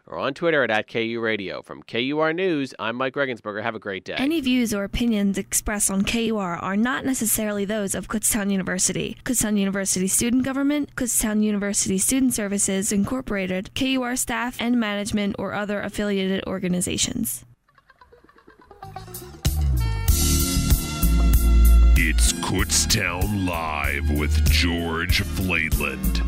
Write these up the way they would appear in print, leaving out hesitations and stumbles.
or on Twitter at KU Radio. From KUR News, I'm Mike Regensberger. Have a great day. Any views or opinions expressed on KUR are not necessarily those of Kutztown University, Kutztown University Student Government, Kutztown University Student Services Incorporated, KUR staff and management, or other affiliated organizations. It's Kutztown Live with George Flaitland,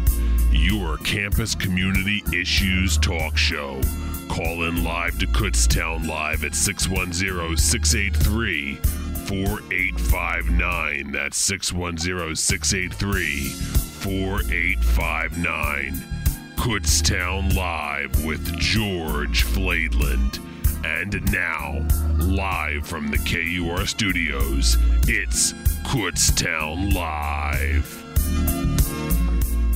your campus community issues talk show. Call in live to Kutztown Live at 610-683-4859. That's 610-683-4859. Kutztown Live with George Flaitland. And now, live from the KUR studios, it's Kutztown Live.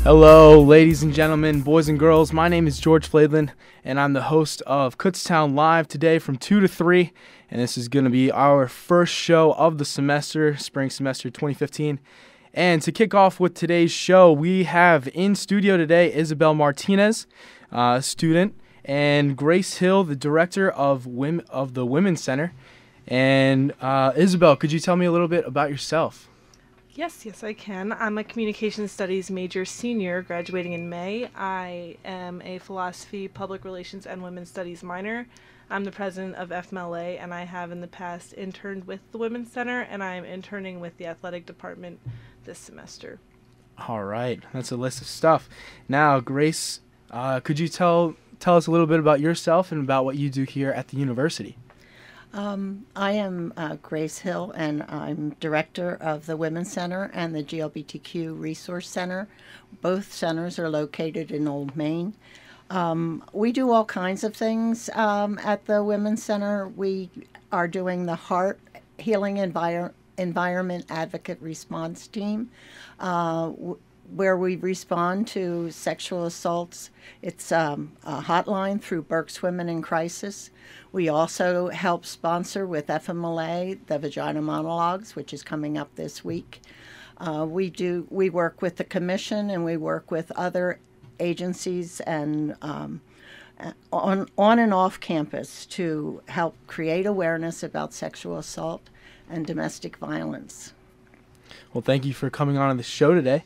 Hello, ladies and gentlemen, boys and girls. My name is George Flaitland, and I'm the host of Kutztown Live today from 2 to 3. And this is going to be our first show of the semester, spring semester 2015. And to kick off with today's show, we have in studio today Isabel Martinez, student, and Grace Hill, the director of the Women's Center. And Isabel, could you tell me a little bit about yourself? Yes, I can. I'm a Communication Studies major senior graduating in May. I am a Philosophy, Public Relations, and Women's Studies minor. I'm the president of FMLA, and I have in the past interned with the Women's Center, and I am interning with the athletic department this semester. All right, that's a list of stuff. Now, Grace, could you tell us a little bit about yourself and about what you do here at the university? I am Grace Hill, and I'm director of the Women's Center and the GLBTQ Resource Center. Both centers are located in Old Main. We do all kinds of things at the Women's Center. We are doing the Heart Healing Environment Advocate Response Team, where we respond to sexual assaults. It's a hotline through Berk's Women in Crisis. We also help sponsor with FMLA the Vagina Monologues, which is coming up this week. We work with the commission, and we work with other agencies and on and off campus to help create awareness about sexual assault and domestic violence. Well, thank you for coming on the show today.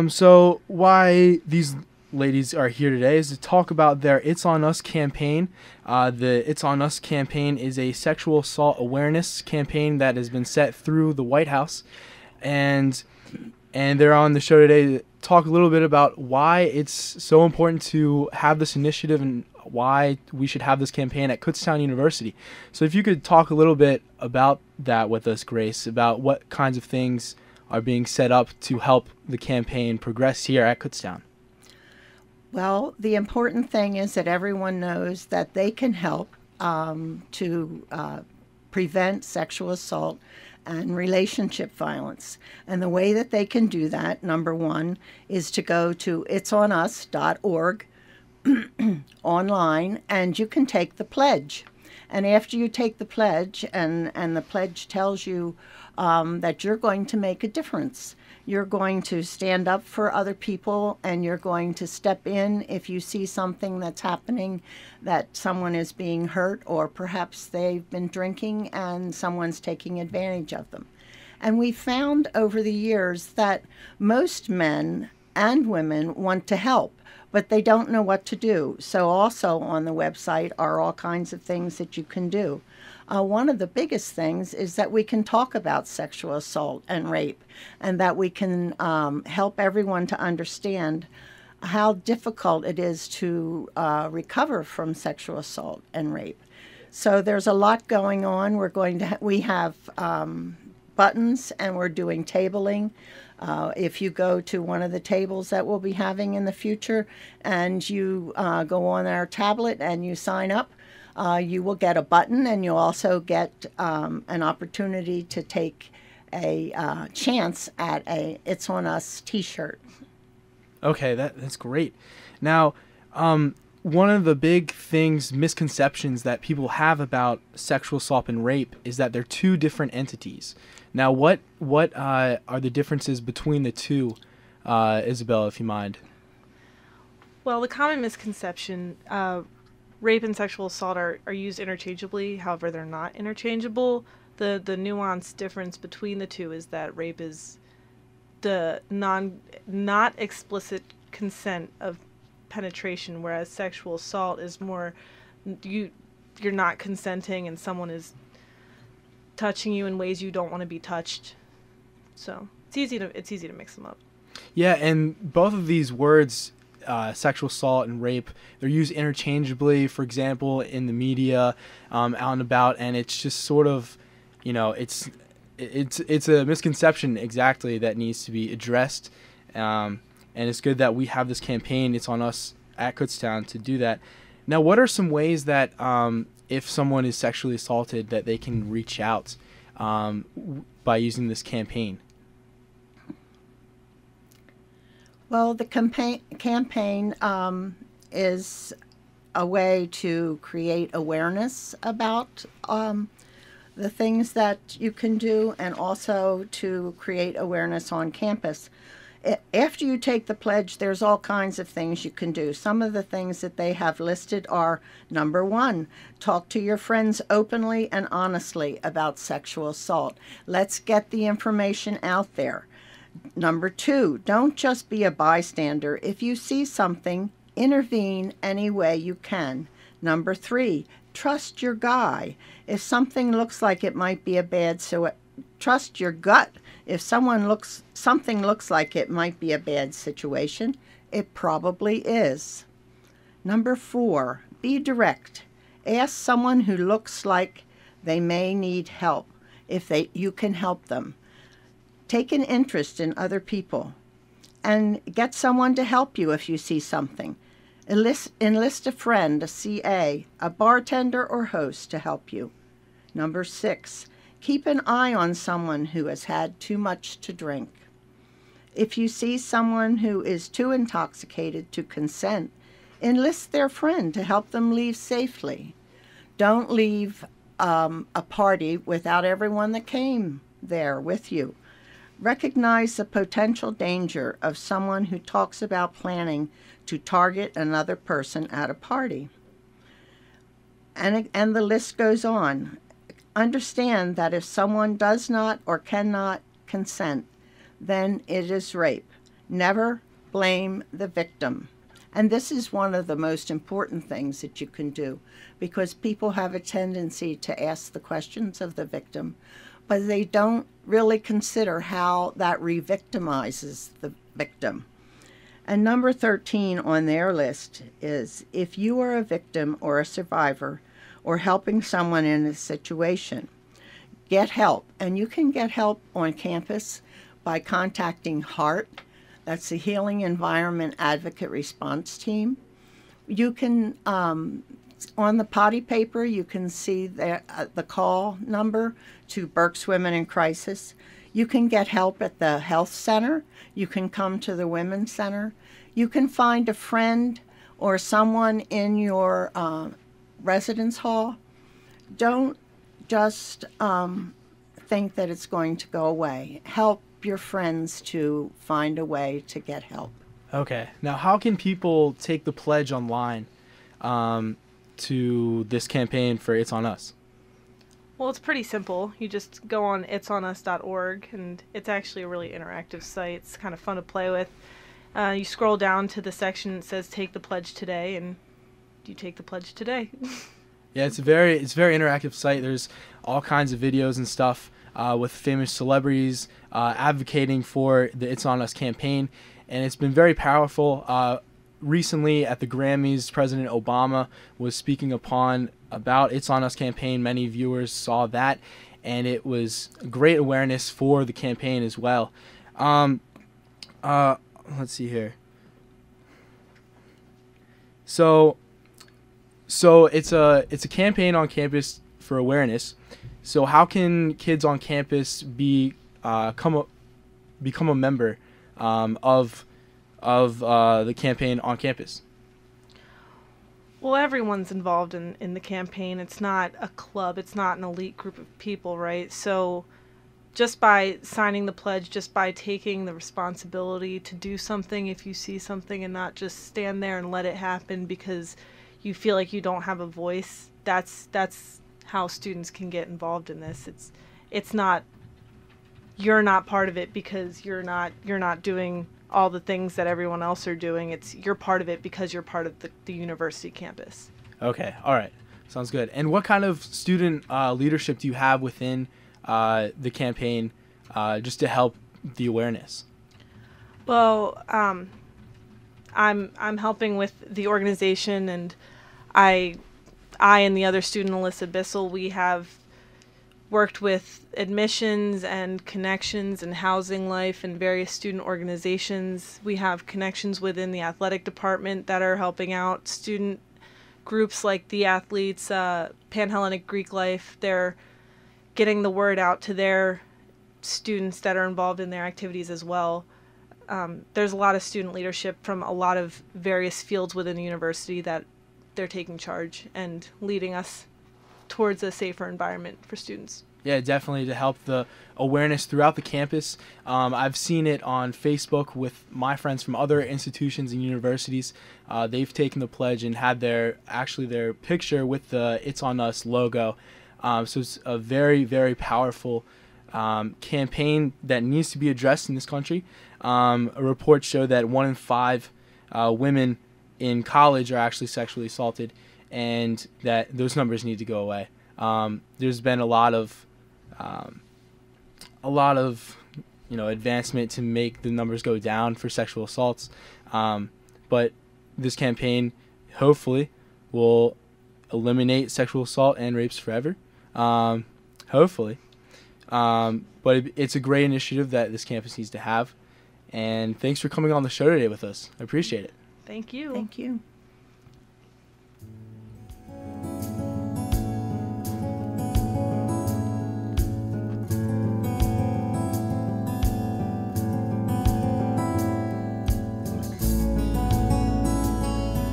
So why these ladies are here today is to talk about their It's On Us campaign. The It's On Us campaign is a sexual assault awareness campaign that has been set through the White House. And they're on the show today to talk a little bit about why it's so important to have this initiative and why we should have this campaign at Kutztown University. So if you could talk a little bit about that with us, Grace, about what kinds of things are being set up to help the campaign progress here at Kutztown. Well, the important thing is that everyone knows that they can help to prevent sexual assault and relationship violence. And the way that they can do that, number one, is to go to itsonus.org online, and you can take the pledge. And after you take the pledge, and the pledge tells you that you're going to make a difference. You're going to stand up for other people, and you're going to step in if you see something that's happening, that someone is being hurt, or perhaps they've been drinking and someone's taking advantage of them. And we found over the years that most men and women want to help, but they don't know what to do. So also on the website are all kinds of things that you can do. One of the biggest things is that we can talk about sexual assault and rape, and that we can help everyone to understand how difficult it is to recover from sexual assault and rape. So there's a lot going on. We have buttons, and we're doing tabling. If you go to one of the tables that we'll be having in the future, and you go on our tablet and you sign up, you will get a button, and you'll also get an opportunity to take a chance at a It's On Us t-shirt. Okay, that's great. Now, one of the big misconceptions that people have about sexual assault and rape is that they're two different entities. Now, what are the differences between the two, Isabel, if you mind? Well, the common misconception rape and sexual assault are used interchangeably. However, they're not interchangeable. The nuanced difference between the two is that rape is the not explicit consent of penetration, whereas sexual assault is more you're not consenting and someone is touching you in ways you don't want to be touched. So it's easy to mix them up. Yeah, and both of these words, sexual assault and rape, they're used interchangeably. For example, in the media, out and about, and it's just sort of, it's a misconception exactly that needs to be addressed. And it's good that we have this campaign. It's on us at Kutztown to do that. Now, what are some ways that if someone is sexually assaulted, that they can reach out by using this campaign? Well, the campaign is a way to create awareness about the things that you can do, and also to create awareness on campus. After you take the pledge, there's all kinds of things you can do. Some of the things that they have listed are, number 1, talk to your friends openly and honestly about sexual assault. Let's get the information out there. Number 2, don't just be a bystander. If you see something, intervene any way you can. Number 3, trust your guy. If something looks like it might be a bad, trust your gut. If something looks like it might be a bad situation, it probably is. Number 4, be direct. Ask someone who looks like they may need help if you can help them. Take an interest in other people and get someone to help you if you see something. Enlist a friend, a CA, a bartender or host to help you. Number 6, keep an eye on someone who has had too much to drink. If you see someone who is too intoxicated to consent, enlist their friend to help them leave safely. Don't leave a party without everyone that came there with you. Recognize the potential danger of someone who talks about planning to target another person at a party. And the list goes on. Understand that if someone does not or cannot consent, then it is rape. Never blame the victim. And this is one of the most important things that you can do, because people have a tendency to ask the questions of the victim, but they don't really consider how that re-victimizes the victim. And number 13 on their list is, if you are a victim or a survivor or helping someone in a situation, get help. And you can get help on campus by contacting HEART. That's the Healing Environment Advocate Response Team. You can, on the potty paper, you can see the call number to Berks Women in Crisis. You can get help at the health center. You can come to the Women's Center. You can find a friend or someone in your residence hall. Don't just think that it's going to go away. Help your friends to find a way to get help. Okay. Now, how can people take the pledge online to this campaign for It's On Us? Well, it's pretty simple. You just go on itsonus.org, and it's actually a really interactive site. It's kind of fun to play with. You scroll down to the section that says "Take the Pledge Today," and you take the pledge today. Yeah, it's a very interactive site. There's all kinds of videos and stuff with famous celebrities advocating for the It's On Us campaign, and it's been very powerful. Recently at the Grammys, President Obama was speaking about It's On Us campaign. Many viewers saw that, and it was great awareness for the campaign as well. Let's see here. So it's a campaign on campus for awareness. So how can kids on campus become a member of the campaign on campus? Well, everyone's involved in the campaign. It's not a club. It's not an elite group of people, right? So just by signing the pledge, just by taking the responsibility to do something if you see something and not just stand there and let it happen because you feel like you don't have a voice, that's how students can get involved in this. It's not, you're not part of it because you're not doing all the things that everyone else are doing. It's you're part of it because you're part of the university campus. Okay, all right, sounds good. And what kind of student leadership do you have within the campaign, just to help the awareness? Well, I'm helping with the organization, and I and the other student, Alyssa Bissell, we have worked with admissions and connections and housing life and various student organizations. We have connections within the athletic department that are helping out student groups like the athletes, Panhellenic Greek Life. They're getting the word out to their students that are involved in their activities as well. There's a lot of student leadership from a lot of various fields within the university that they're taking charge and leading us towards a safer environment for students. Yeah, definitely, to help the awareness throughout the campus. I've seen it on Facebook with my friends from other institutions and universities. They've taken the pledge and had their picture with the It's On Us logo. So it's a very, very powerful campaign that needs to be addressed in this country. A report showed that 1 in 5 women in college are actually sexually assaulted, and that those numbers need to go away. There's been a lot of advancement to make the numbers go down for sexual assaults, but this campaign hopefully will eliminate sexual assault and rapes forever. Hopefully, but it's a great initiative that this campus needs to have. And thanks for coming on the show today with us. I appreciate it. Thank you. Thank you.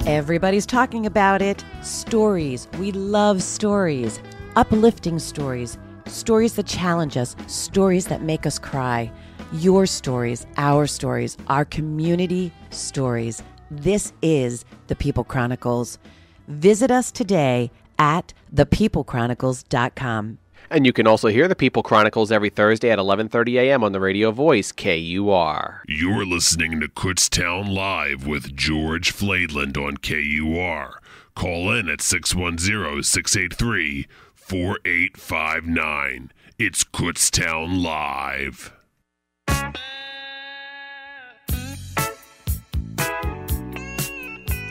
Everybody's talking about it. Stories. We love stories. Uplifting stories. Stories that challenge us. Stories that make us cry. Your stories, our community stories. This is The People Chronicles. Visit us today at thepeoplechronicles.com. And you can also hear the People Chronicles every Thursday at 11:30 a.m. on the radio voice, KUR. You're listening to Kutztown Live with George Flaidland on KUR. Call in at 610-683-4859. It's Kutztown Live.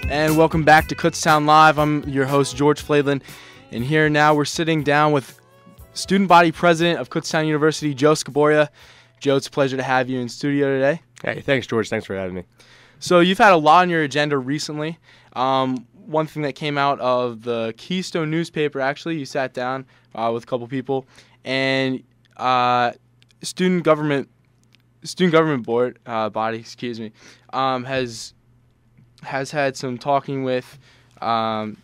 And welcome back to Kutztown Live. I'm your host, George Flaidland. And here now we're sitting down with student body president of Kutztown University, Joe Scaboria. Joe, it's a pleasure to have you in studio today. Hey, thanks, George. Thanks for having me. So you've had a lot on your agenda recently. One thing that came out of the Keystone newspaper, actually, you sat down with a couple people, and student government board body, has had some talking with the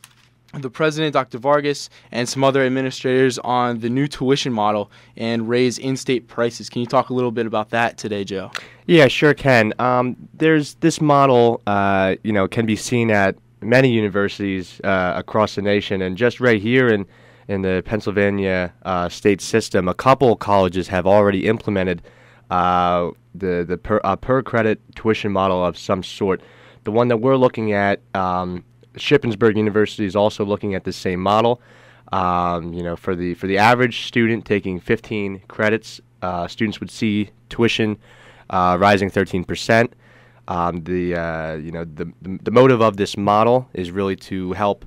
president, Dr. Vargas, and some other administrators on the new tuition model and raise in-state prices. Can you talk a little bit about that today, Joe? Yeah, sure can. There's this model, can be seen at many universities across the nation, and just right here in the Pennsylvania state system, a couple colleges have already implemented the per credit tuition model of some sort. The one that we're looking at, Shippensburg University is also looking at the same model. For the average student taking 15 credits, students would see tuition rising 13%. The motive of this model is really to help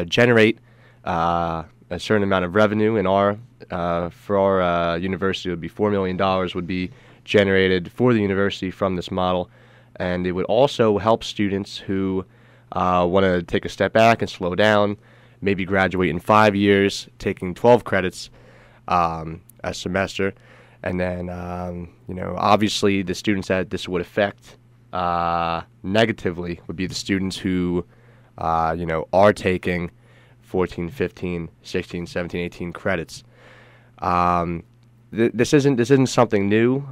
generate a certain amount of revenue. For our university, it would be $4 million would be generated for the university from this model. And it would also help students who want to take a step back and slow down, maybe graduate in 5 years, taking 12 credits a semester. And then, obviously the students that this would affect negatively would be the students who, are taking 14, 15, 16, 17, 18 credits. This isn't something new.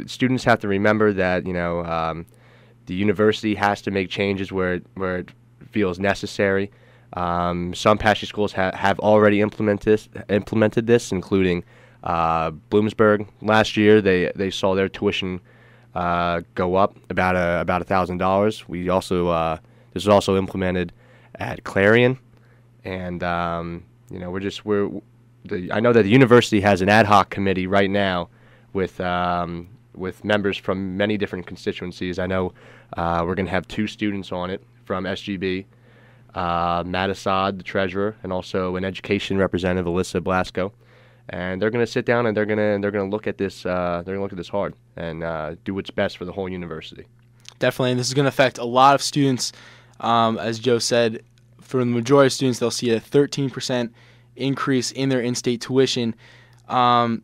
Students have to remember that the university has to make changes where it feels necessary. Some Apache schools have already implemented this, including Bloomsburg. Last year, they saw their tuition go up about $1,000. We also this was also implemented at Clarion, and you know, I know that the university has an ad hoc committee right now with members from many different constituencies. I know we're going to have 2 students on it from SGB, Matt Assad, the treasurer, and also an education representative, Alyssa Blasco. And they're going to sit down and they're going to look at this. They're going to look at this hard and do what's best for the whole university. Definitely, and this is going to affect a lot of students. As Joe said, for the majority of students, they'll see a 13% increase in their in-state tuition. And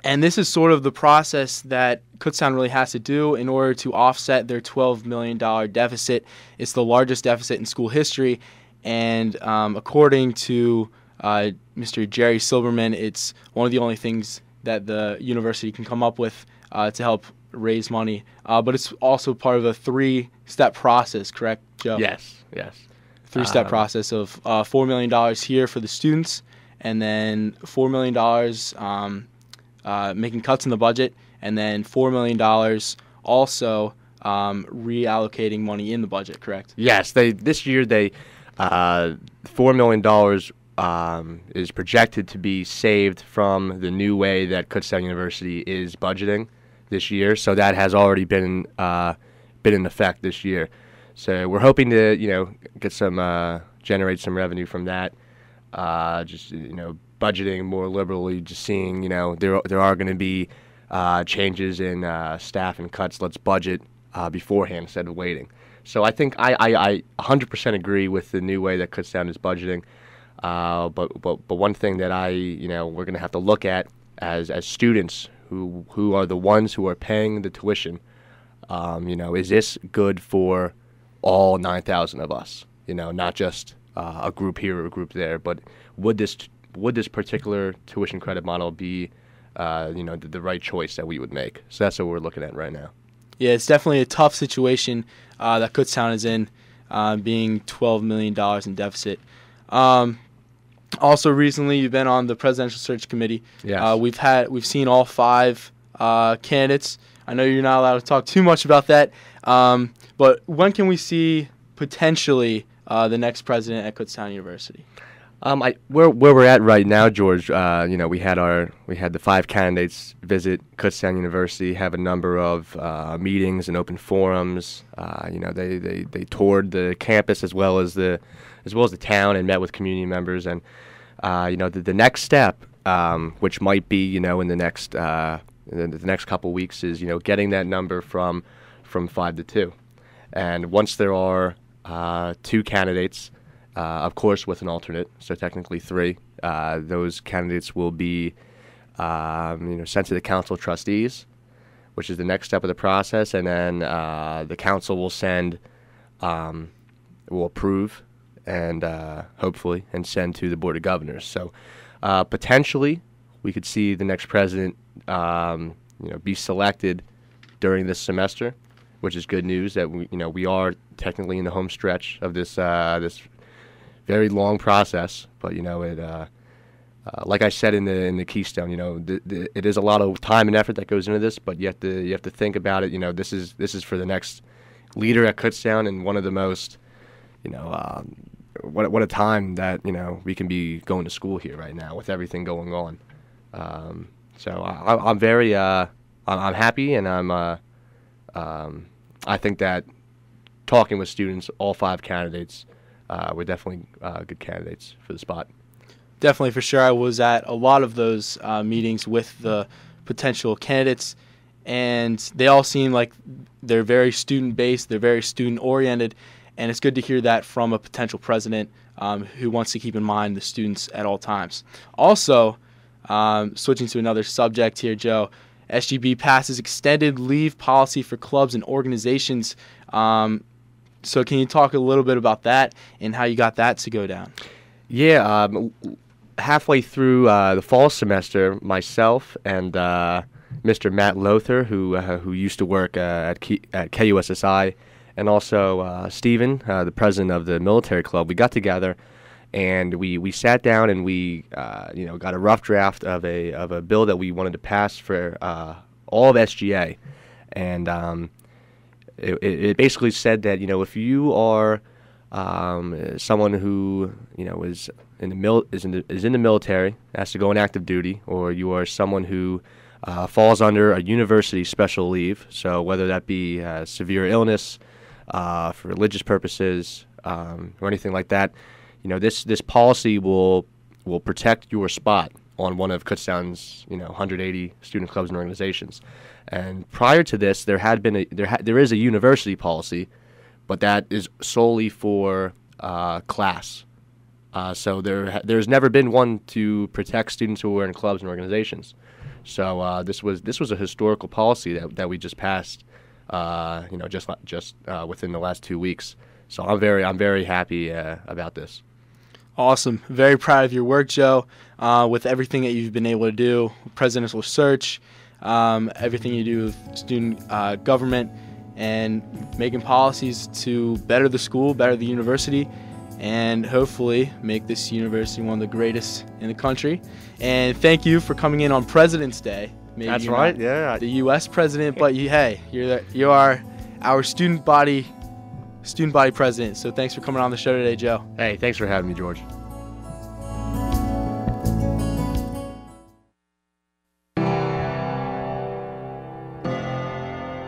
this is sort of the process that Kutztown really has to do in order to offset their $12 million deficit. It's the largest deficit in school history, and according to Mr. Jerry Silberman, it's one of the only things that the university can come up with to help raise money. But it's also part of a 3-step process, correct, Joe? Yes. 3-step process of $4 million here for the students, and then $4 million making cuts in the budget, and then $4 million also reallocating money in the budget, correct? Yes. This year $4 million is projected to be saved from the new way that Kutztown University is budgeting this year. So that has already been in effect this year. So we're hoping to, get some generate some revenue from that. Budgeting more liberally, just seeing, there are going to be changes in staff and cuts. Let's budget beforehand instead of waiting. So I think I 100% agree with the new way that Kutztown is budgeting. But one thing that we're going to have to look at as students who are the ones who are paying the tuition, is this good for all 9,000 of us? Not just a group here or a group there, but would this particular tuition credit model be, the right choice that we would make? So that's what we're looking at right now. Yeah, it's definitely a tough situation that Kutztown is in, being $12 million in deficit. Also, recently you've been on the presidential search committee. Yes. We've seen all 5 candidates. I know you're not allowed to talk too much about that, but when can we see potentially the next president at Kutztown University? Where we're at right now, George, we had the 5 candidates visit Kutztown University, have a number of meetings and open forums. They toured the campus as well as the town and met with community members. And the next step, which might be in the next couple weeks, is getting that number from 5 to 2. And once there are 2 candidates, of course, with an alternate, so technically 3. Those candidates will be, sent to the council of trustees, which is the next step of the process, and then the council will will approve, and hopefully, and send to the board of governors. So, potentially, we could see the next president, be selected during this semester, which is good news that we are technically in the home stretch of this very long process, but like I said in the Keystone, it is a lot of time and effort that goes into this, but you have to think about it. This is for the next leader at Kutztown, and one of the most, what a time that we can be going to school here right now with everything going on. So I'm very I'm happy, and I think that talking with students, all 5 candidates. We're definitely good candidates for the spot. Definitely, for sure. I was at a lot of those meetings with the potential candidates, and they all seem like they're very student-based, they're very student-oriented, and it's good to hear that from a potential president who wants to keep in mind the students at all times. Also, switching to another subject here, Joe, SGB passes extended leave policy for clubs and organizations. So can you talk a little bit about that and how you got that to go down? Yeah, halfway through the fall semester, myself and Mr. Matt Lothar, who used to work at KUSSI, and also Stephen, the president of the military club, we got together and we sat down and we got a rough draft of a bill that we wanted to pass for all of SGA, and it basically said that if you are someone who is in the military, has to go on active duty, or you are someone who falls under a university special leave, so whether that be severe illness, for religious purposes, or anything like that, this policy will protect your spot on one of Kutztown's 180 student clubs and organizations. And prior to this, there is a university policy, but that is solely for class. So there's never been one to protect students who are in clubs and organizations. So this was a historical policy that we just passed, just within the last 2 weeks. So I'm very happy about this. Awesome. Very proud of your work, Joe, with everything that you've been able to do, presidential search, everything you do with student government, and making policies to better the school, better the university, and hopefully make this university one of the greatest in the country. And thank you for coming in on President's Day. Maybe That's you're right, not yeah. the U.S. president, but you are our student body president. So thanks for coming on the show today, Joe. Hey, thanks for having me, George.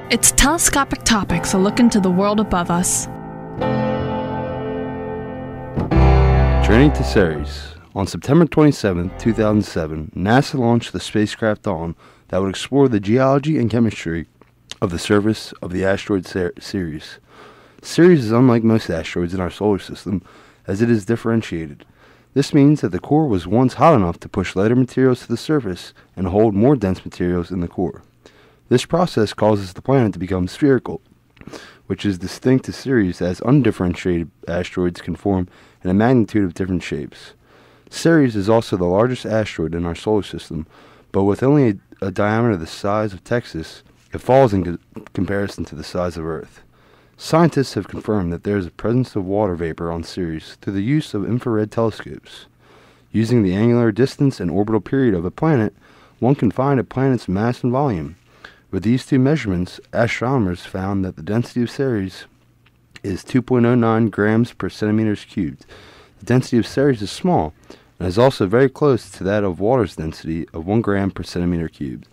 It's Telescopic Topics, a look into the world above us. Journey to Ceres. On September 27, 2007, NASA launched the spacecraft Dawn that would explore the geology and chemistry of the surface of the asteroid Ceres. Ceres is unlike most asteroids in our solar system, as it is differentiated. This means that the core was once hot enough to push lighter materials to the surface and hold more dense materials in the core. This process causes the planet to become spherical, which is distinct to Ceres, as undifferentiated asteroids can form in a magnitude of different shapes. Ceres is also the largest asteroid in our solar system, but with only a diameter the size of Texas, it falls in comparison to the size of Earth. Scientists have confirmed that there is a presence of water vapor on Ceres through the use of infrared telescopes. Using the angular distance and orbital period of a planet, one can find a planet's mass and volume. With these two measurements, astronomers found that the density of Ceres is 2.09 grams per centimeters cubed. The density of Ceres is small, and is also very close to that of water's density of 1 gram per centimeter cubed.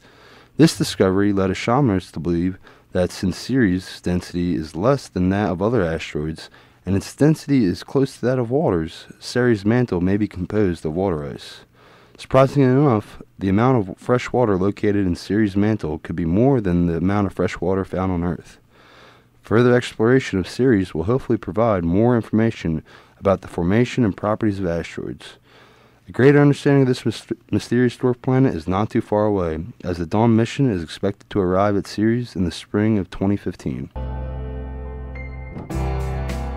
This discovery led astronomers to believe that since Ceres' density is less than that of other asteroids, and its density is close to that of water's, Ceres' mantle may be composed of water ice. Surprisingly enough, the amount of fresh water located in Ceres' mantle could be more than the amount of fresh water found on Earth. Further exploration of Ceres will hopefully provide more information about the formation and properties of asteroids. A greater understanding of this mysterious dwarf planet is not too far away, as the Dawn mission is expected to arrive at Ceres in the spring of 2015.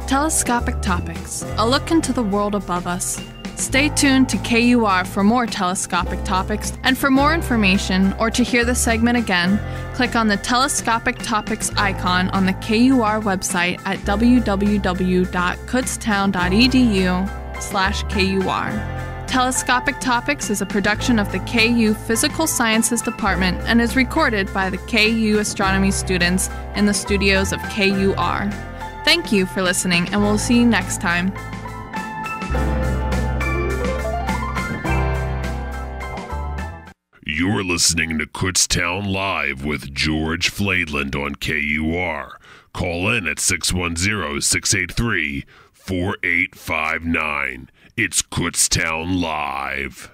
Telescopic Topics, a look into the world above us. Stay tuned to KUR for more telescopic topics, and for more information or to hear the segment again, click on the Telescopic Topics icon on the KUR website at www.kutztown.edu/KUR. Telescopic Topics is a production of the KU Physical Sciences Department and is recorded by the KU astronomy students in the studios of KUR. Thank you for listening, and we'll see you next time. You're listening to Kutztown Live with George Flaidland on KUR. Call in at 610-683-4859. It's Kutztown Live.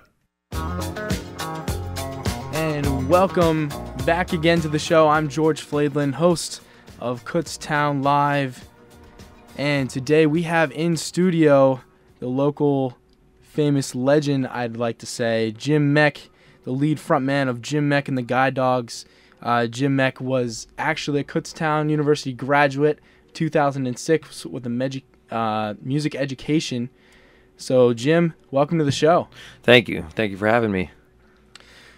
And welcome back again to the show. I'm George Flaidland, host of Kutztown Live. And today we have in studio the local famous legend, I'd like to say, Jim Meck, the lead frontman of Jim Meck and the Guide Dogs. Jim Meck was actually a Kutztown University graduate, 2006, with a music education. So, Jim, welcome to the show. Thank you. Thank you for having me.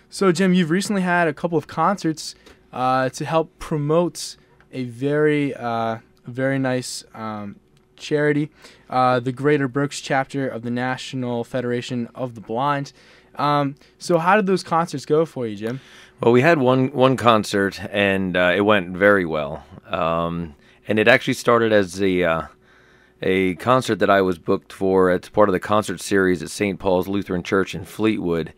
So, Jim, you've recently had a couple of concerts to help promote a very nice charity, the Greater Berks chapter of the National Federation of the Blind. So how did those concerts go for you, Jim? Well, we had one concert, and it went very well. And it actually started as a concert that I was booked for as part of the concert series at St. Paul's Lutheran Church in Fleetwood.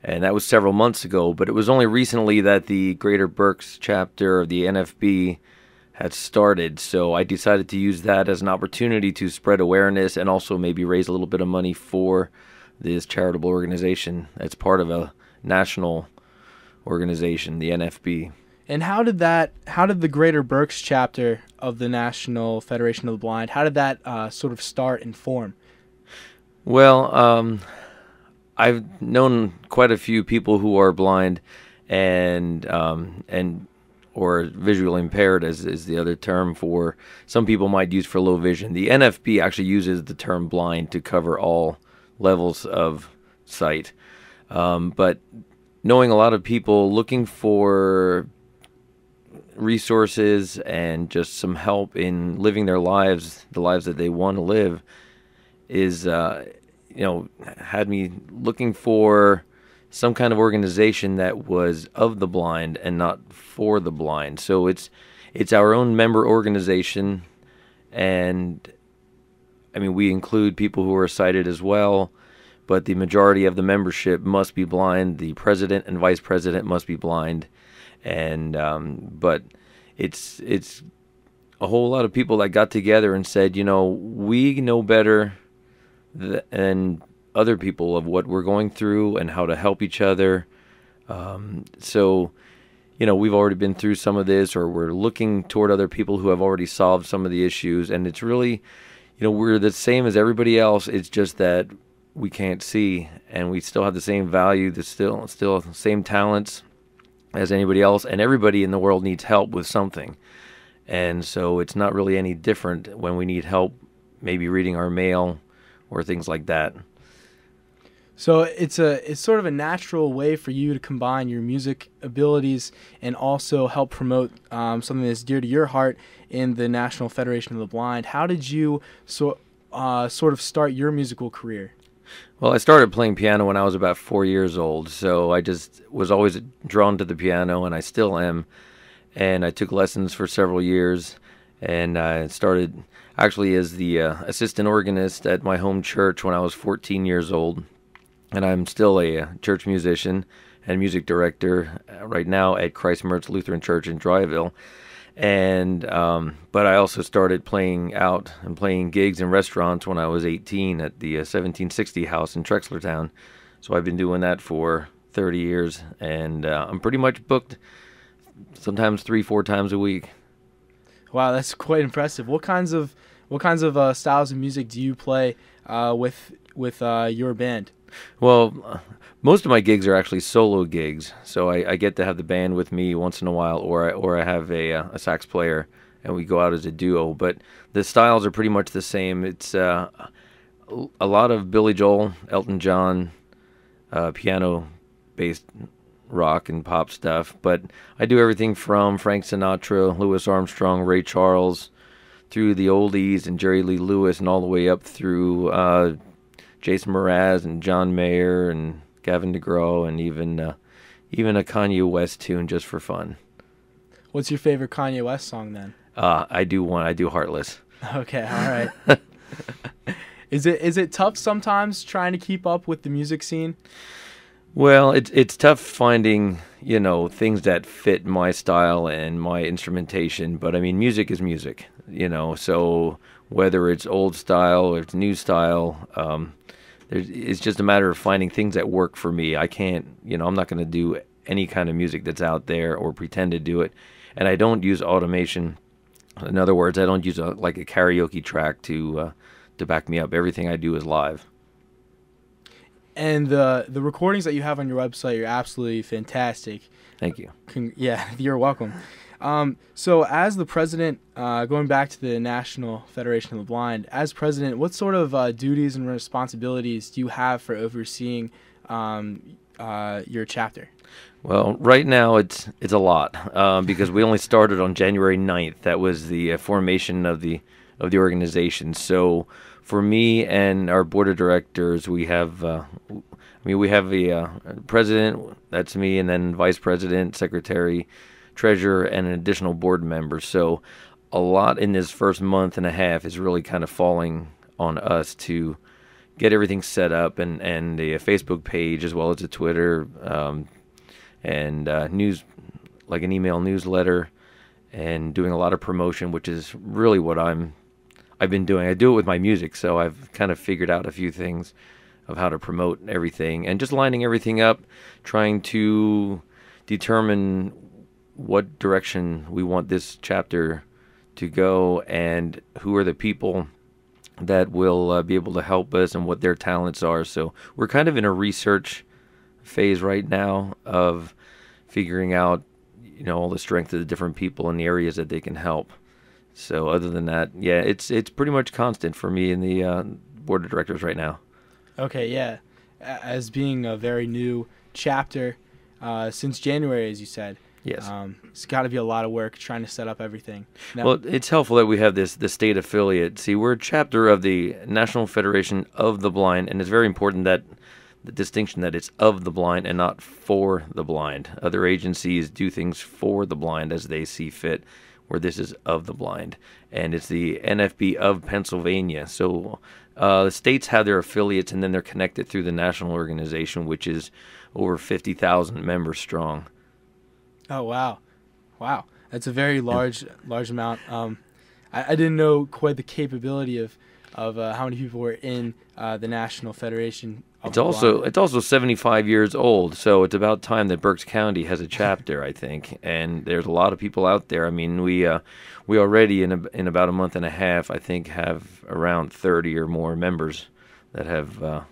And that was several months ago, but it was only recently that the Greater Berks chapter of the NFB had started. So I decided to use that as an opportunity to spread awareness and also maybe raise a little bit of money for this charitable organization that's part of a national organization, the NFB. And how did the Greater Berks chapter of the National Federation of the Blind, how did that sort of start and form? Well, I've known quite a few people who are blind and or visually impaired, as is the other term for some people might use for low vision. The NFB actually uses the term blind to cover all levels of sight. But knowing a lot of people looking for resources and just some help in living their lives, the lives that they want to live, is had me looking for some kind of organization that was of the blind and not for the blind. So it's our own member organization, and I mean, we include people who are sighted as well, but the majority of the membership must be blind. The president and vice president must be blind, and but it's a whole lot of people that got together and said, we know better than other people of what we're going through and how to help each other. So we've already been through some of this, or we're looking toward other people who have already solved some of the issues, and it's really, we're the same as everybody else. It's just that we can't see, and we still have the same value, still the same talents as anybody else, and everybody in the world needs help with something. And so it's not really any different when we need help, maybe reading our mail or things like that. So it's sort of a natural way for you to combine your music abilities and also help promote something that's dear to your heart in the National Federation of the Blind. How did you sort of start your musical career? Well, I started playing piano when I was about 4 years old, so I just was always drawn to the piano, and I still am. And I took lessons for several years, and I started actually as the assistant organist at my home church when I was 14 years old. And I'm still a church musician and music director right now at Christ Mertz Lutheran Church in Dryville. And but I also started playing out and playing gigs in restaurants when I was 18 at the 1760 house in Trexlertown. So I've been doing that for 30 years, and I'm pretty much booked sometimes 3-4 times a week. Wow, that's quite impressive. What kinds of styles of music do you play with your band? Well, most of my gigs are actually solo gigs, so I get to have the band with me once in a while, or I have a sax player, and we go out as a duo. But the styles are pretty much the same. It's a lot of Billy Joel, Elton John, piano-based rock and pop stuff. But I do everything from Frank Sinatra, Louis Armstrong, Ray Charles, through the oldies and Jerry Lee Lewis, and all the way up through Jason Mraz and John Mayer and Gavin DeGraw, and even a Kanye West tune just for fun. What's your favorite Kanye West song then? I do Heartless. Okay, all right. Is it tough sometimes trying to keep up with the music scene? Well, it's tough finding, things that fit my style and my instrumentation, but I mean, music is music, so whether it's old style or it's new style, it's just a matter of finding things that work for me. I can't, I'm not going to do any kind of music that's out there or pretend to do it. And I don't use automation. In other words, I don't use a karaoke track to back me up. Everything I do is live. And the recordings that you have on your website are absolutely fantastic. Thank you. Yeah, you're welcome. So as the president, going back to the National Federation of the Blind, as president, what sort of duties and responsibilities do you have for overseeing your chapter? Well, right now it's a lot because we only started on January 9th. That was the formation of the of the organization. So for me and our board of directors, we have we have a president, that's me, and then vice president, secretary, treasurer, and an additional board member. So a lot in this first month and a half is really kind of falling on us to get everything set up, and a Facebook page as well as a Twitter, and news, like an email newsletter, and doing a lot of promotion, which is really what I've been doing. I do it with my music, so I've kind of figured out a few things of how to promote everything, and just lining everything up, trying to determine what direction we want this chapter to go, and who are the people that will be able to help us, and what their talents are. So we're kind of in a research phase right now of figuring out, all the strength of the different people and the areas that they can help. So other than that, yeah, it's pretty much constant for me in the board of directors right now. Okay, yeah. As being a very new chapter since January, as you said. Yes. It's got to be a lot of work trying to set up everything. Now, well, it's helpful that we have the state affiliate. See, we're a chapter of the National Federation of the Blind, and it's very important that the distinction that it's of the blind and not for the blind. Other agencies do things for the blind as they see fit, where this is of the blind. And it's the NFB of Pennsylvania. So the states have their affiliates, and then they're connected through the national organization, which is over 50,000 members strong. Oh, wow. Wow. That's a very large amount. I didn't know quite the capability of how many people were in the National Federation. It's also 75 years old, so it's about time that Berks County has a chapter, I think. And there's a lot of people out there. I mean, we already in about a month and a half, I think, have around 30 or more members that have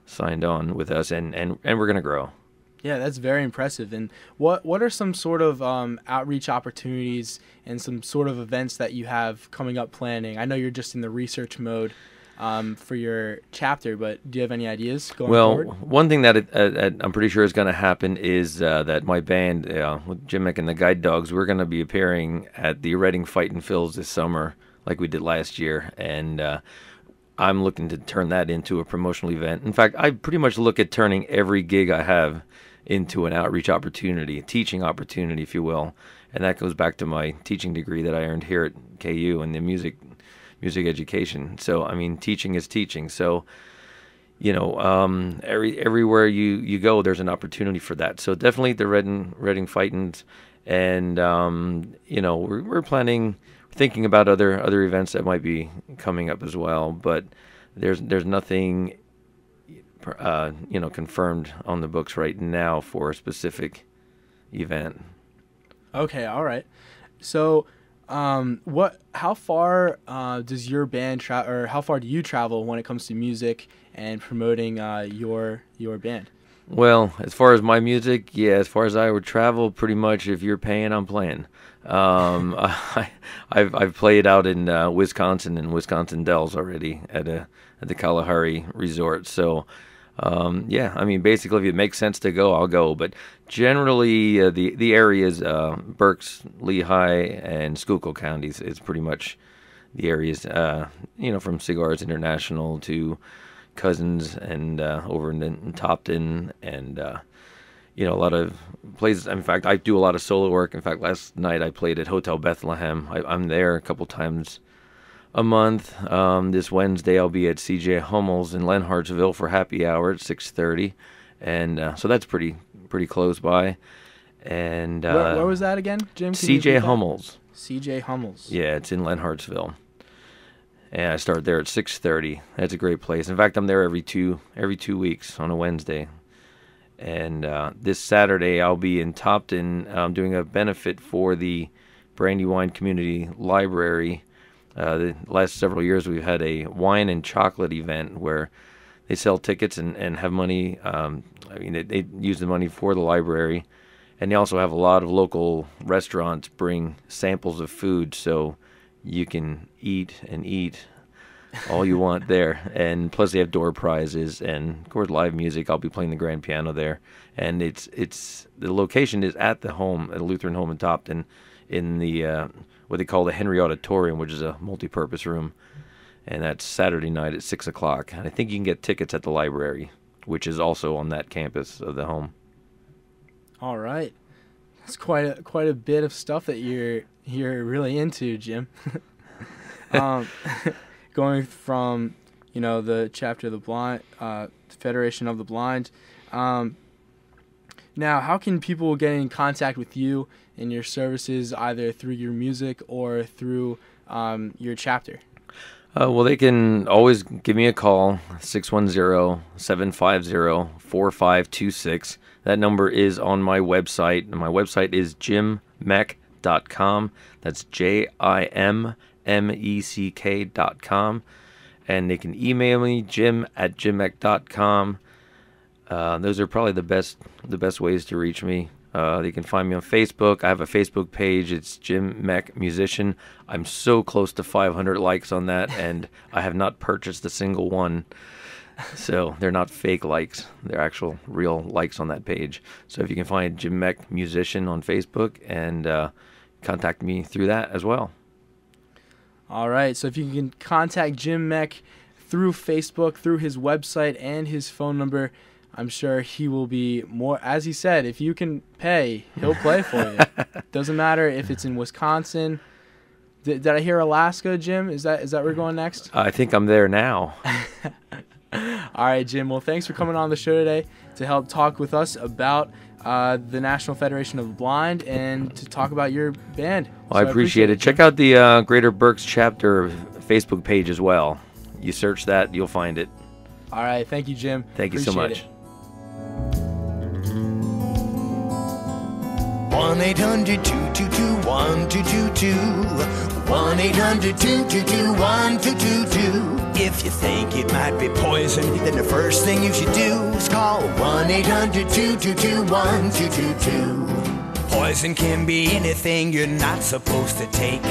signed on with us, and we're going to grow. Yeah, that's very impressive. And what are some sort of outreach opportunities and some sort of events that you have coming up planning? I know you're just in the research mode for your chapter, but do you have any ideas going forward? Well, one thing that I'm pretty sure is going to happen is that my band, with Jim Mick and the Guide Dogs, we're going to be appearing at the Reading Fight and Phils this summer, like we did last year, and I'm looking to turn that into a promotional event. In fact, I pretty much look at turning every gig I have into an outreach opportunity, a teaching opportunity, if you will. And that goes back to my teaching degree that I earned here at KU in the music education. So, I mean, teaching is teaching. So, everywhere you go, there's an opportunity for that. So definitely the Reading Fightins, and we're thinking about other events that might be coming up as well. But there's nothing confirmed on the books right now for a specific event. Okay, all right. So, how far does your band travel, or how far do you travel when it comes to music and promoting your band? Well, as far as my music, yeah, as far as I would travel, pretty much if you're paying, I'm playing. I've played out in Wisconsin and Wisconsin Dells already at the Kalahari Resort. So, yeah, I mean, basically, if it makes sense to go, I'll go. But generally, the areas, Berks, Lehigh, and Schuylkill counties is pretty much the areas, from Cigars International to Cousins and over in Topton, and a lot of places. In fact, I do a lot of solo work. In fact, last night I played at Hotel Bethlehem. I'm there a couple times a month. This Wednesday I'll be at CJ Hummel's in Lenhartsville for happy hour at 6:30, and so that's pretty close by. And where was that again, Jim? CJ Hummel's. CJ Hummel's. Yeah, it's in Lenhartsville, and I start there at 6:30. That's a great place. In fact, I'm there every two weeks on a Wednesday. And this Saturday I'll be in Topton doing a benefit for the Brandywine Community Library. The last several years we've had a wine and chocolate event where they sell tickets and have money. They use the money for the library, and they also have a lot of local restaurants bring samples of food, so you can eat all you want there. And plus they have door prizes and, of course, live music. I'll be playing the grand piano there, and it's the location is at the Lutheran home in Topton, in the what they call the Henry Auditorium, which is a multi-purpose room. And that's Saturday night at 6 o'clock. And I think you can get tickets at the library, which is also on that campus of the home. All right. That's quite a bit of stuff that you're really into, Jim. Going from, the chapter of the blind, Federation of the Blind. Now, how can people get in contact with you and your services, either through your music or through your chapter? Well, they can always give me a call, 610-750-4526. That number is on my website, and my website is jimmec.com. That's JIMMECK.com. And they can email me, jim@jimmec.com. Those are probably the best ways to reach me. They can find me on Facebook. I have a Facebook page. It's Jim Mech Musician. I'm so close to 500 likes on that, and I have not purchased a single one. So they're not fake likes. They're actual real likes on that page. So if you can find Jim Mech Musician on Facebook and contact me through that as well. All right. So if you can contact Jim Mech through Facebook, through his website, and his phone number, I'm sure he will be more, as he said, if you can pay, he'll play for you. Doesn't matter if it's in Wisconsin. Did I hear Alaska, Jim? Is that where we're going next? I think I'm there now. All right, Jim. Well, thanks for coming on the show today to help talk with us about the National Federation of the Blind and to talk about your band. Well, I appreciate it. Check out the Greater Berks chapter Facebook page as well. You search that, you'll find it. All right. Thank you, Jim. Thank you so much. 1-800-222-1222. 1-800-222-1222. If you think it might be poison, then the first thing you should do is call 1-800-222-1222. Poison can be anything you're not supposed to take.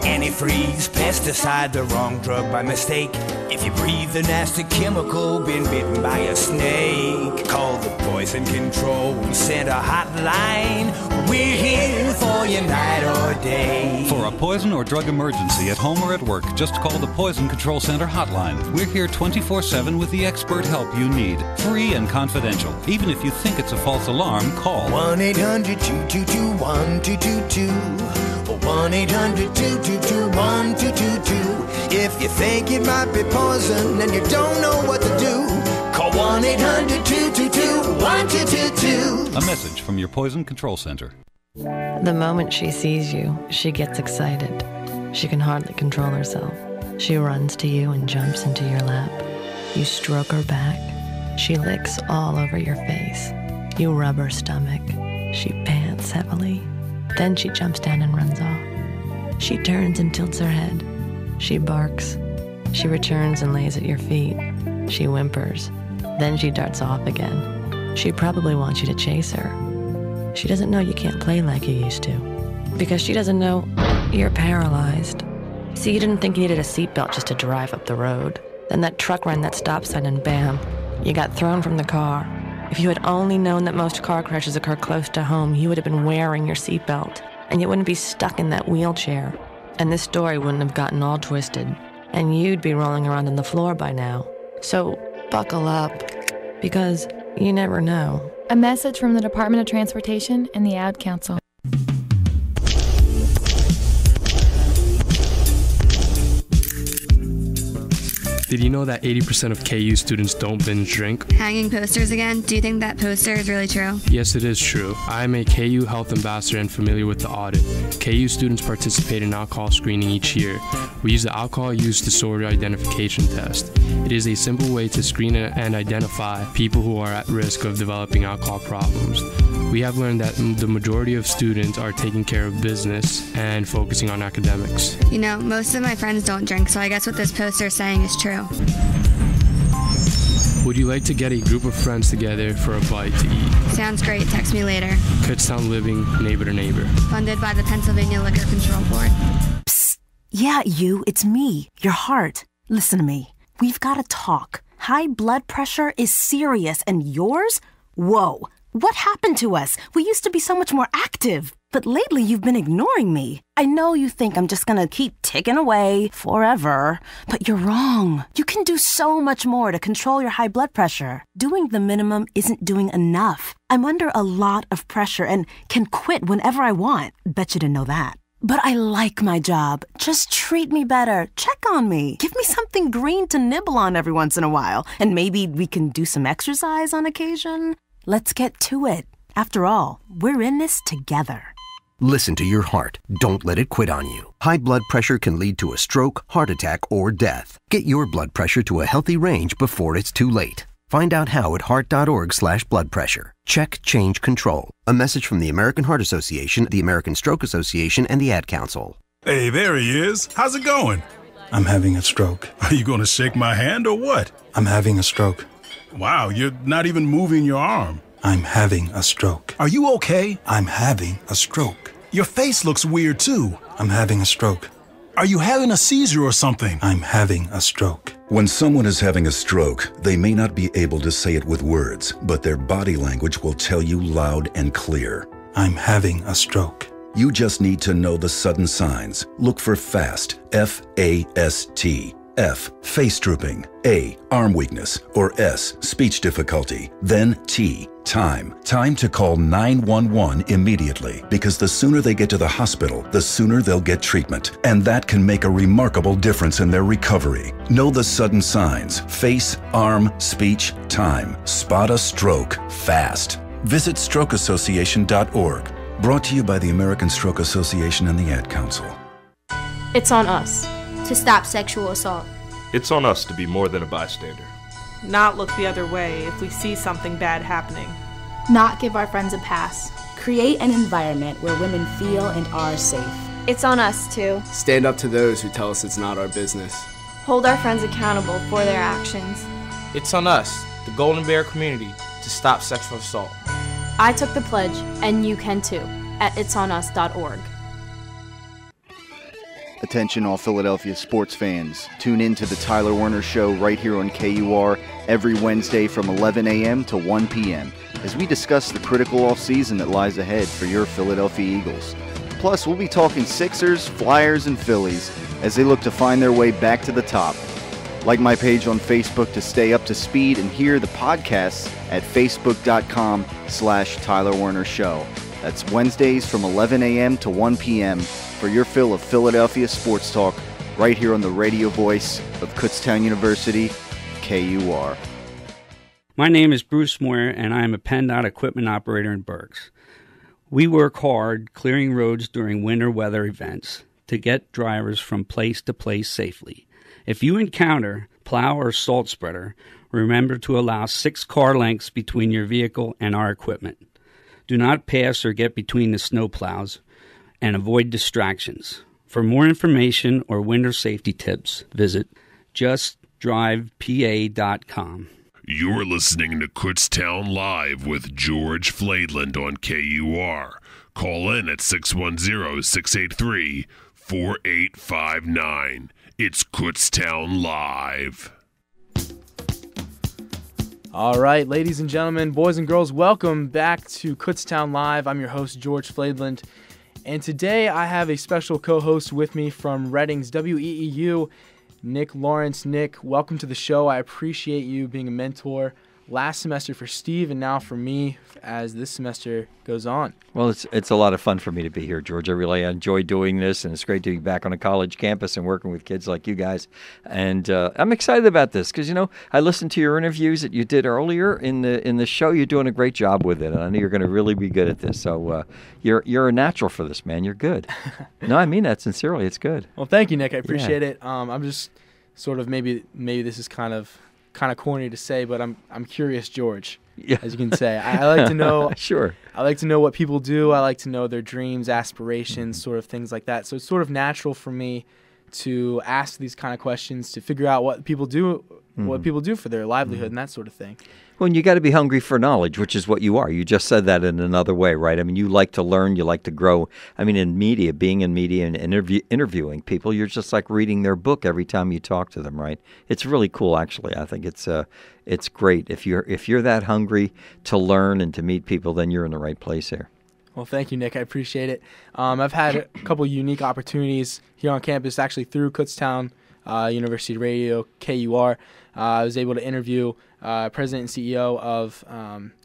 Antifreeze, pesticide, the wrong drug by mistake. If you breathe a nasty chemical, been bitten by a snake, call the Poison Control Center hotline. We're here for you night or day. For a poison or drug emergency at home or at work, just call the Poison Control Center hotline. We're here 24/7 with the expert help you need, free and confidential. Even if you think it's a false alarm, call 1-800-222-1222. 1-800-222-1222. If you think it might be poison and you don't know what to do, call 1-800-222-1222. A message from your Poison Control Center. The moment she sees you, she gets excited. She can hardly control herself. She runs to you and jumps into your lap. You stroke her back. She licks all over your face. You rub her stomach. She pants heavily. Then she jumps down and runs off. She turns and tilts her head. She barks. She returns and lays at your feet. She whimpers. Then she darts off again. She probably wants you to chase her. She doesn't know you can't play like you used to. Because she doesn't know you're paralyzed. See, you didn't think you needed a seatbelt just to drive up the road. Then that truck ran that stop sign and bam, you got thrown from the car. If you had only known that most car crashes occur close to home, you would have been wearing your seatbelt, and you wouldn't be stuck in that wheelchair, and this story wouldn't have gotten all twisted, and you'd be rolling around on the floor by now. So buckle up, because you never know. A message from the Department of Transportation and the Ad Council. Did you know that 80% of KU students don't binge drink? Hanging posters again? Do you think that poster is really true? Yes, it is true. I am a KU health ambassador and familiar with the audit. KU students participate in alcohol screening each year. We use the Alcohol Use Disorder Identification Test. It is a simple way to screen and identify people who are at risk of developing alcohol problems. We have learned that the majority of students are taking care of business and focusing on academics. You know, most of my friends don't drink, so I guess what this poster is saying is true. Would you like to get a group of friends together for a bite to eat? Sounds great. Text me later. Kutztown Living, neighbor to neighbor. Funded by the Pennsylvania Liquor Control Board. Psst. Yeah, you. It's me, your heart. Listen to me. We've got to talk. High blood pressure is serious, and yours? Whoa. What happened to us? We used to be so much more active. But lately you've been ignoring me. I know you think I'm just gonna keep ticking away forever, but you're wrong. You can do so much more to control your high blood pressure. Doing the minimum isn't doing enough. I'm under a lot of pressure and can quit whenever I want. Bet you didn't know that. But I like my job. Just treat me better. Check on me. Give me something green to nibble on every once in a while. And maybe we can do some exercise on occasion. Let's get to it. After all, we're in this together. Listen to your heart. Don't let it quit on you. High blood pressure can lead to a stroke, heart attack, or death. Get your blood pressure to a healthy range before it's too late. Find out how at heart.org/blood pressure. Check, change, control. A message from the American Heart Association, the American Stroke Association, and the Ad Council. Hey, there he is. How's it going? I'm having a stroke. Are you going to shake my hand or what? I'm having a stroke. Wow, you're not even moving your arm. I'm having a stroke. Are you okay? I'm having a stroke. Your face looks weird, too. I'm having a stroke. Are you having a seizure or something? I'm having a stroke. When someone is having a stroke, they may not be able to say it with words, but their body language will tell you loud and clear. I'm having a stroke. You just need to know the sudden signs. Look for FAST, F-A-S-T. F, face drooping. A, arm weakness. Or S, speech difficulty. Then T, time. Time to call 911 immediately, because the sooner they get to the hospital, the sooner they'll get treatment. And that can make a remarkable difference in their recovery. Know the sudden signs. Face, arm, speech, time. Spot a stroke fast. Visit strokeassociation.org. Brought to you by the American Stroke Association and the Ad Council. It's on us to stop sexual assault. It's on us to be more than a bystander. Not look the other way if we see something bad happening. Not give our friends a pass. Create an environment where women feel and are safe. It's on us to stand up to those who tell us it's not our business. Hold our friends accountable for their actions. It's on us, the Golden Bear community, to stop sexual assault. I took the pledge, and you can too, at itsonus.org. Attention all Philadelphia sports fans. Tune in to the Tyler Werner Show right here on KUR every Wednesday from 11 a.m. to 1 p.m. as we discuss the critical offseason that lies ahead for your Philadelphia Eagles. Plus, we'll be talking Sixers, Flyers, and Phillies as they look to find their way back to the top. Like my page on Facebook to stay up to speed and hear the podcasts at facebook.com/Tyler Werner Show. That's Wednesdays from 11 a.m. to 1 p.m. for your fill of Philadelphia sports talk right here on the radio voice of Kutztown University, KUR. My name is Bruce Moyer, and I am a PennDOT equipment operator in Berks. We work hard clearing roads during winter weather events to get drivers from place to place safely. If you encounter plow or salt spreader, remember to allow 6 car lengths between your vehicle and our equipment. Do not pass or get between the snow plows and avoid distractions. For more information or winter safety tips, visit justdrivepa.com. You're listening to Kutztown Live with George Flaidland on KUR. Call in at 610-683-4859. It's Kutztown Live. All right, ladies and gentlemen, boys and girls, welcome back to Kutztown Live. I'm your host, George Flaidland, and today I have a special co-host with me from Reading's WEEU, Nick Lawrence. Nick, welcome to the show. I appreciate you being a mentor last semester for Steve and now for me as this semester goes on. Well, it's a lot of fun for me to be here, George. I really enjoy doing this, and it's great to be back on a college campus and working with kids like you guys. And I'm excited about this because, I listened to your interviews that you did earlier in the show. You're doing a great job with it, and I know you're going to really be good at this. So you're a natural for this, man. You're good. No, I mean that sincerely. It's good. Well, thank you, Nick. I appreciate it. I'm just sort of maybe this is kind of corny to say, but I'm curious, George. Yeah. As you can say, I like to know. Sure. I like to know what people do. I like to know their dreams, aspirations, sort of things like that. So it's sort of natural for me to ask these kind of questions to figure out what people do, what people do for their livelihood and that sort of thing. Well, and you got to be hungry for knowledge, which is what you are. You just said that in another way, right? I mean, you like to learn, you like to grow. I mean, in media, being in media and interviewing people, you're just like reading their book every time you talk to them, right? It's really cool, actually. I think it's great. If you're that hungry to learn and to meet people, then you're in the right place here. Well, thank you, Nick. I appreciate it. I've had a couple unique opportunities here on campus, actually through Kutztown University Radio, KUR. I was able to interview President and CEO of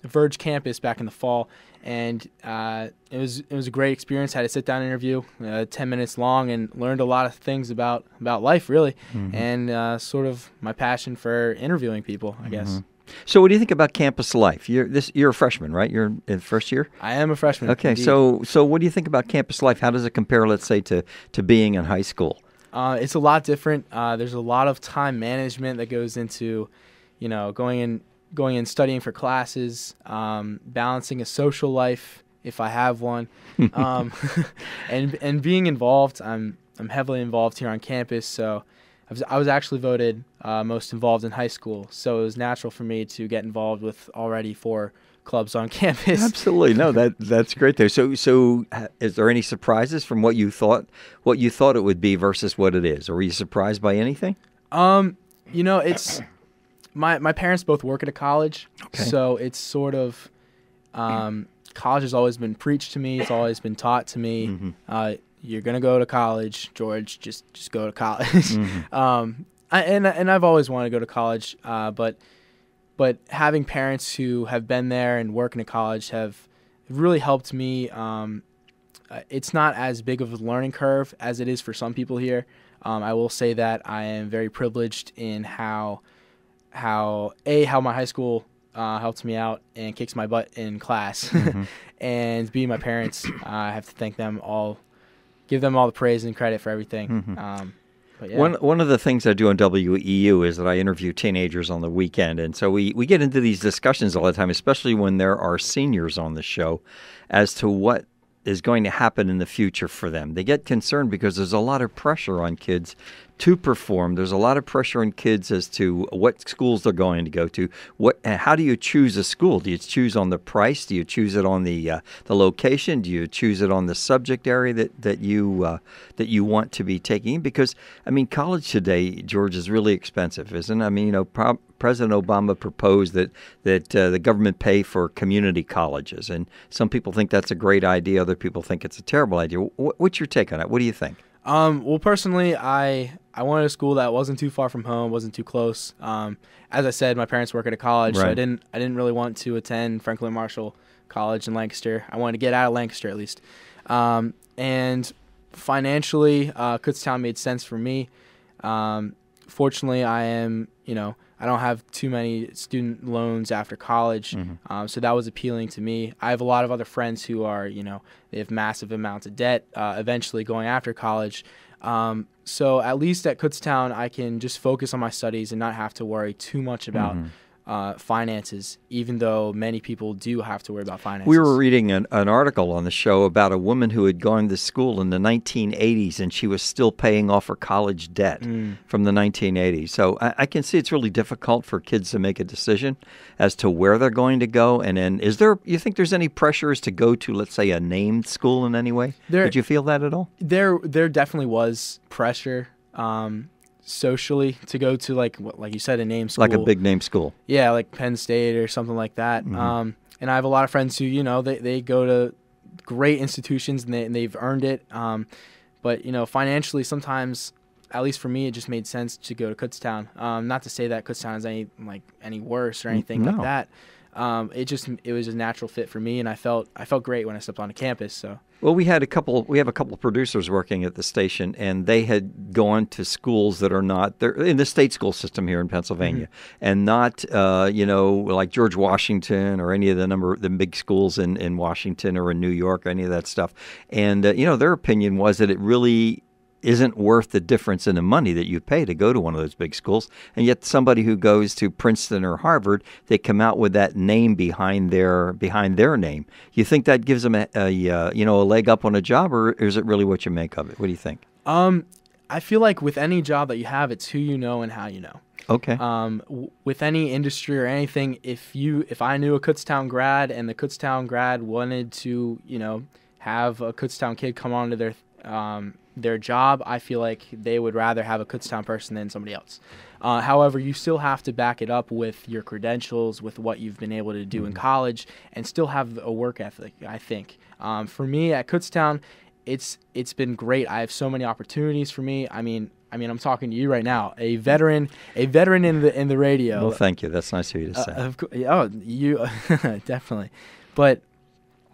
Verge Campus back in the fall, and it was a great experience. Had a sit-down interview, 10 minutes long, and learned a lot of things about life, really, and sort of my passion for interviewing people, I guess. So what do you think about campus life? You're a freshman, right? You're in first year? I am a freshman. Okay, indeed. so what do you think about campus life? How does it compare, let's say, to being in high school? It's a lot different. There's a lot of time management that goes into, going and studying for classes, balancing a social life if I have one, and being involved. I'm heavily involved here on campus, so I was actually voted most involved in high school, so it was natural for me to get involved with already 4 clubs on campus. Absolutely, no, that's great there. So is there any surprises from what you thought it would be versus what it is? Or were you surprised by anything? It's my parents both work at a college, so it's sort of college has always been preached to me. It's always been taught to me. You're gonna go to college, George. Just go to college. And I've always wanted to go to college, but having parents who have been there and work in a college have really helped me. It's not as big of a learning curve as it is for some people here. I will say that I am very privileged in how my high school helped me out and kicks my butt in class, and B, my parents. I have to thank them all. Give them all the praise and credit for everything. But yeah. One of the things I do on WEU is that I interview teenagers on the weekend, and so we get into these discussions all the time, especially when there are seniors on the show, as to what is going to happen in the future for them. They get concerned because there's a lot of pressure on kids to perform. There's a lot of pressure on kids as to what schools they're going to go to. How do you choose a school? Do you choose on the price? Do you choose it on the location? Do you choose it on the subject area that you want to be taking? Because college today, George, is really expensive, isn't it? President Obama proposed that the government pay for community colleges, and some people think that's a great idea. Other people think it's a terrible idea. What's your take on it? What do you think? Well, personally, I wanted a school that wasn't too far from home, wasn't too close. As I said, my parents work at a college, so I didn't really want to attend Franklin Marshall College in Lancaster. I wanted to get out of Lancaster at least. And financially, Kutztown made sense for me. Fortunately, I don't have too many student loans after college, so that was appealing to me. I have a lot of other friends who are, they have massive amounts of debt eventually going after college. So at least at Kutztown, I can just focus on my studies and not have to worry too much about finances, even though many people do have to worry about finances. We were reading an article on the show about a woman who had gone to school in the 1980s, and she was still paying off her college debt from the 1980s. So I can see it's really difficult for kids to make a decision as to where they're going to go. And then, you think there's any pressures to go to, let's say, a named school in any way? Did you feel that at all? There definitely was pressure. Socially, to go to like you said, a name school, like a big name school, like Penn State or something like that. And I have a lot of friends who they go to great institutions and they've earned it. But financially, sometimes, at least for me, it just made sense to go to Kutztown. Not to say that Kutztown is any worse or anything like that. It was a natural fit for me, and I felt great when I stepped onto campus. So. Well, we have a couple of producers working at the station, and they had gone to schools that are they're in the state school system here in Pennsylvania, and not like George Washington or any of the big schools in Washington or in New York, or any of that stuff. And their opinion was that it really isn't worth the difference in the money that you pay to go to one of those big schools. And yet somebody who goes to Princeton or Harvard, they come out with that name behind their name. You think that gives them a leg up on a job, or is it really what you make of it? What do you think? I feel like with any job that you have, it's who you know and how you know. Okay. With any industry or anything, if I knew a Kutztown grad and the Kutztown grad wanted to, have a Kutztown kid come onto their job, I feel like they would rather have a Kutztown person than somebody else. However, you still have to back it up with your credentials, with what you've been able to do in college, and still have a work ethic, I think. For me at Kutztown, it's been great. I have so many opportunities for me. I mean, I'm talking to you right now, a veteran in the radio. Well, thank you. That's nice of you to say. You definitely. But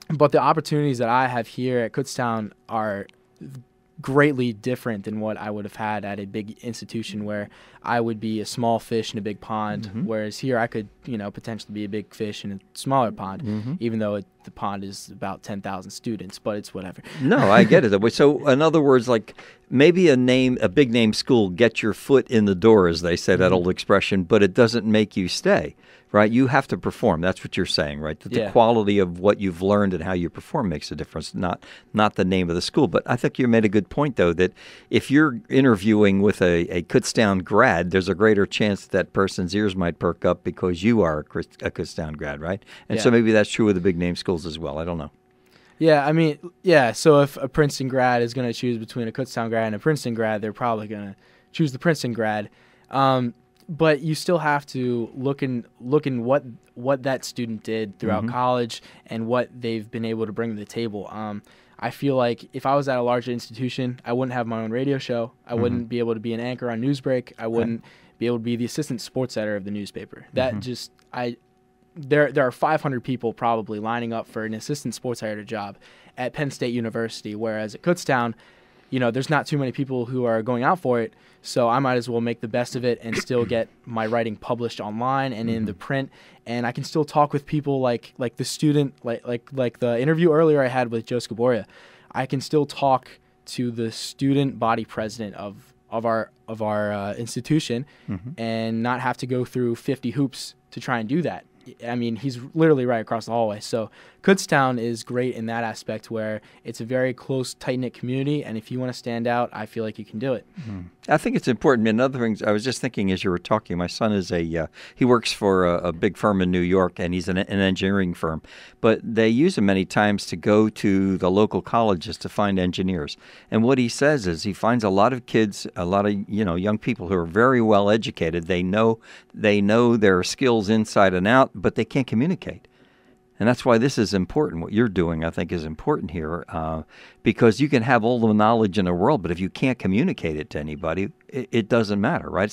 the opportunities that I have here at Kutztown are greatly different than what I would have had at a big institution where I would be a small fish in a big pond, whereas here I could, potentially be a big fish in a smaller pond, even though the pond is about 10,000 students, but it's whatever. No, I get it. So in other words, like maybe a big name school, get your foot in the door, as they say, that old expression, but it doesn't make you stay. Right, you have to perform. That's what you're saying, right? That the quality of what you've learned and how you perform makes a difference, not the name of the school. But I think you made a good point, though, that if you're interviewing with a Kutztown grad, there's a greater chance that person's ears might perk up because you are a Kutztown grad, right? And so maybe that's true with the big name schools as well. I don't know. Yeah, so if a Princeton grad is going to choose between a Kutztown grad and a Princeton grad, they're probably going to choose the Princeton grad. But you still have to look in what that student did throughout college and what they've been able to bring to the table. I feel like if I was at a larger institution, I wouldn't have my own radio show. I wouldn't be able to be an anchor on Newsbreak. I wouldn't be able to be the assistant sports editor of the newspaper. There are 500 people probably lining up for an assistant sports editor job at Penn State University, whereas at Kutztown, there's not too many people who are going out for it, so I might as well make the best of it and still get my writing published online and in the print, and I can still talk with people like the student, like the interview earlier I had with Joe Scaboria. I can still talk to the student body president of our institution and not have to go through 50 hoops to try and do that. I mean, he's literally right across the hallway. So Kutztown is great in that aspect where it's a very close, tight-knit community, and if you want to stand out, I feel like you can do it. I think it's important. Another thing, I was just thinking as you were talking, my son is he works for a big firm in New York, and he's an engineering firm. But they use him many times to go to the local colleges to find engineers. And what he says is he finds a lot of kids, a lot of young people who are very well educated. They know their skills inside and out, but they can't communicate. And that's why this is important. What you're doing, I think, is important here because you can have all the knowledge in the world, but if you can't communicate it to anybody, it doesn't matter, right?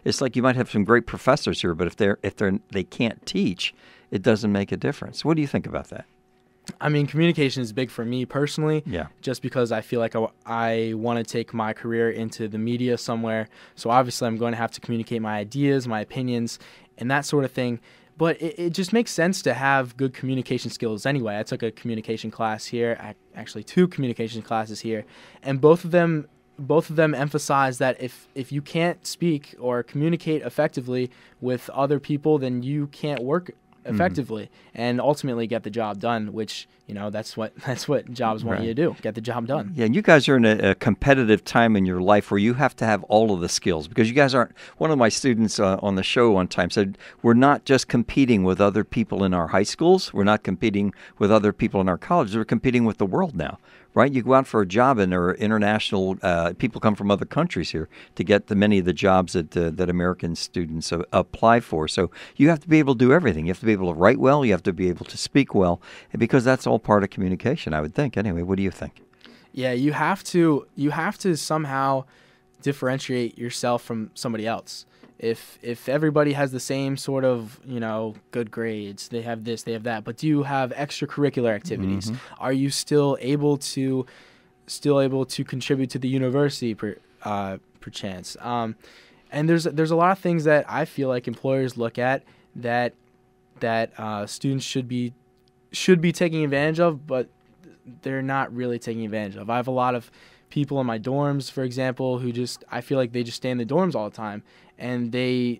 It's like you might have some great professors here, but if they can't teach, it doesn't make a difference. What do you think about that? I mean, communication is big for me personally. Yeah. Just because I feel like I want to take my career into the media somewhere. So obviously, I'm going to have to communicate my ideas, my opinions, and that sort of thing. But it just makes sense to have good communication skills anyway. I took a communication class here, actually 2 communication classes here, and both of them emphasize that if you can't speak or communicate effectively with other people, then you can't work effectively and ultimately get the job done, which that's what jobs want you to do, get the job done. Yeah, and you guys are in a competitive time in your life where you have to have all of the skills because you guys aren't. One of my students on the show one time said we're not just competing with other people in our high schools, we're not competing with other people in our colleges, we're competing with the world now. Right, you go out for a job, and there are international people come from other countries here to get many of the jobs that American students apply for. So you have to be able to do everything. You have to be able to write well. You have to be able to speak well, because that's all part of communication, I would think. Anyway, what do you think? Yeah, you have to somehow differentiate yourself from somebody else. If everybody has the same sort of, good grades, they have this, they have that, but do you have extracurricular activities? Are you still able to contribute to the university perchance? And there's a lot of things that I feel like employers look at that students should be taking advantage of, but they're not really taking advantage of. I have a lot of people in my dorms, for example, who I feel like they just stay in the dorms all the time, and they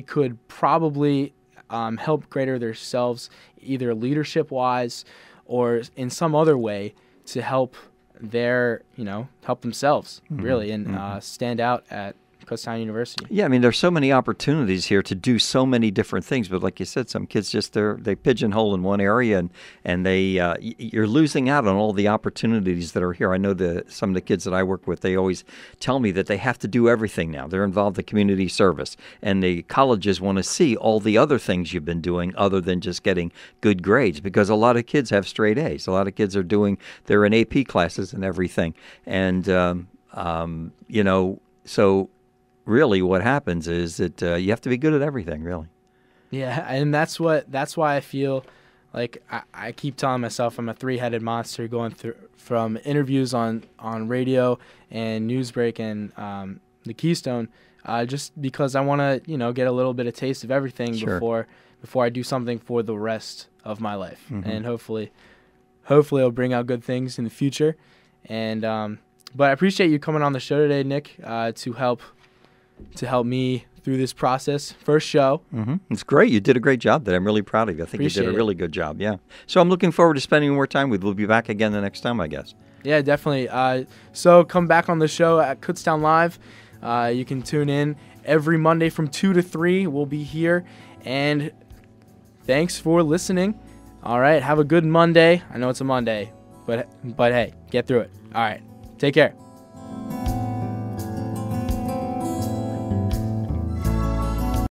could probably help greater themselves either leadership-wise or in some other way to help themselves really and stand out at Kutztown University. Yeah, I mean, there's so many opportunities here to do so many different things. But like you said, some kids just they pigeonhole in one area, and you're losing out on all the opportunities that are here. I know some of the kids that I work with, they always tell me that they have to do everything now. They're involved in community service, and the colleges want to see all the other things you've been doing other than just getting good grades, because a lot of kids have straight A's. A lot of kids they're in AP classes and everything, and so really what happens is that you have to be good at everything, really. Yeah, and that's why I feel like I keep telling myself I'm a three-headed monster, going through from interviews on radio and Newsbreak and the Keystone, just because I want to get a little bit of taste of everything before I do something for the rest of my life. Mm-hmm. And hopefully it'll bring out good things in the future. And but I appreciate you coming on the show today, Nick, to help me through this process. First show. Mm-hmm. It's great. You did a great job today. I'm really proud of you. I think you did a really good job. Yeah. So I'm looking forward to spending more time with you. We'll be back again the next time, I guess. Yeah, definitely. So come back on the show at Kutztown Live. You can tune in every Monday from 2 to 3. We'll be here. And thanks for listening. All right. Have a good Monday. I know it's a Monday, but hey, get through it. All right. Take care.